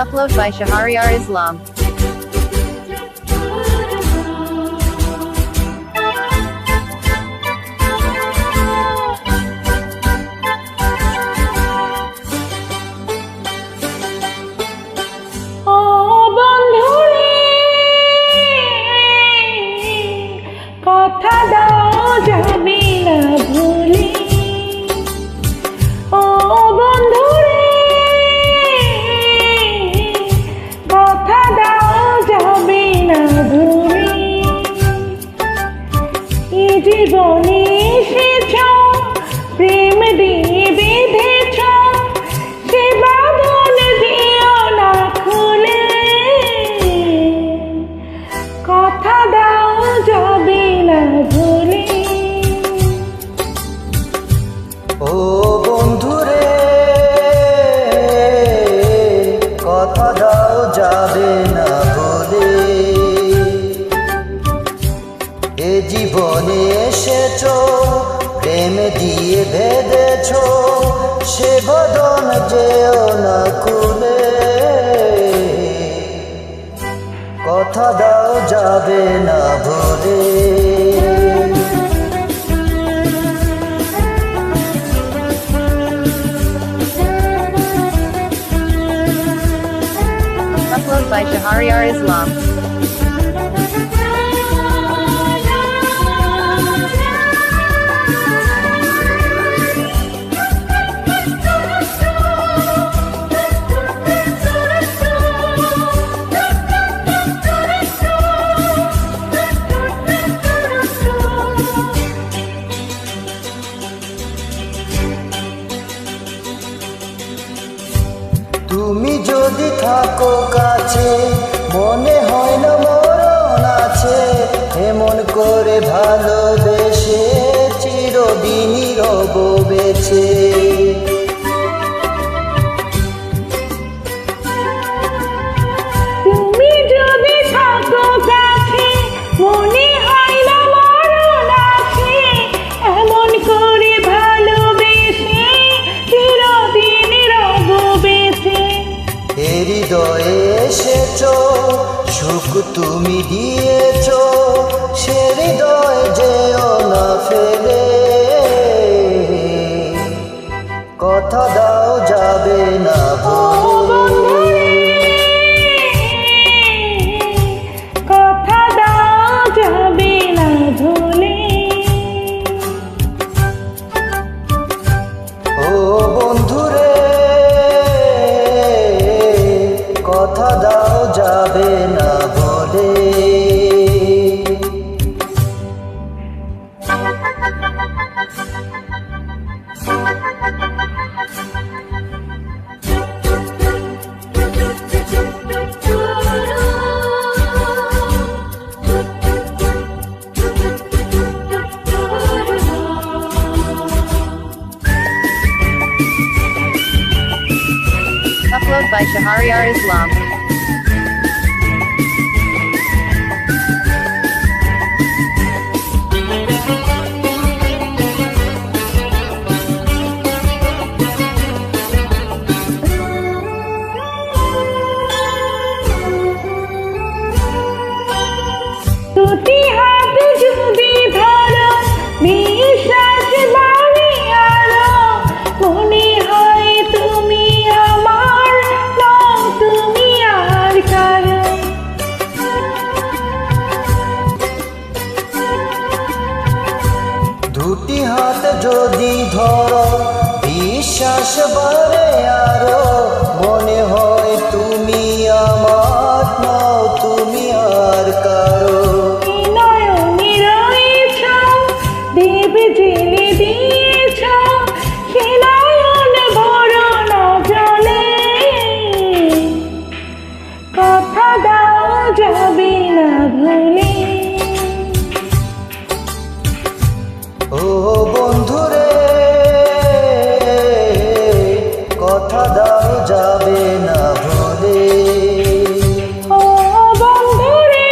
Upload by Shahriar Islam. কথা দাও যাবে না ভুলে, ও বন্ধু রে কথা দাও যাবে না ভুলে। এই জীবনে এসেছ প্রেম দিয়ে বেঁধেছ, সে বাঁধন দিও না খুলে। কথা দাও যাবে না ভুলে। ও বন্ধুরে কথা দাও যাবে না ভুলে। এ জীবনে এসেছ প্রেম দিয়ে বেঁধেছ, সে বদন যেও না খুলে। কথা দাও যাবে না ভুলে। Upload by Shahriar Islam. তুমি যদি থাকো কাছে মনে হয় না মরণ আছে, এমন করে ভালোবেসে চিরদিনই রব বেঁচে। তুমি যদি থাকো কাছে মনে হয় না মরণ আছে, এমন করে ভালোবেসে চিরদিন রব বেঁচে। এ হৃদয়ে এসেছ সুখ তুমি দিয়েছ, সে হৃদয় যেও না ফেলে। কথা দাও যাবে না ভুলে। কথা দাও যাবে না ভুলে। ও বন্ধুরে কথা দাও যাবে না বলে। Upload by Shahriar Islam. দুটি হাত যদি ধরো বিশ্বাস বাড়ি আরো, মনে হয় তুমি আমার নও তুমি আর কারো। দুটি হাত যদি ধরো বিশ্বাস বাড়ে আরো, মনে হয় তুমি আমার নও তুমি আর কারো। নয়নে রয়েছ দেব জেলে দিয়েছ, সে নয়ন ভরো না জলে। কথা দাও যাবে না ভুলে। ও বন্ধুরে কথা দাও যাবে না ভুলে। ও বন্ধু রে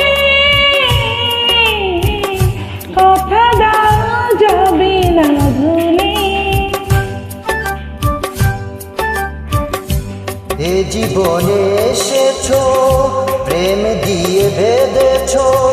জীবনে এসেছো প্রেম দিয়ে বেঁধেছো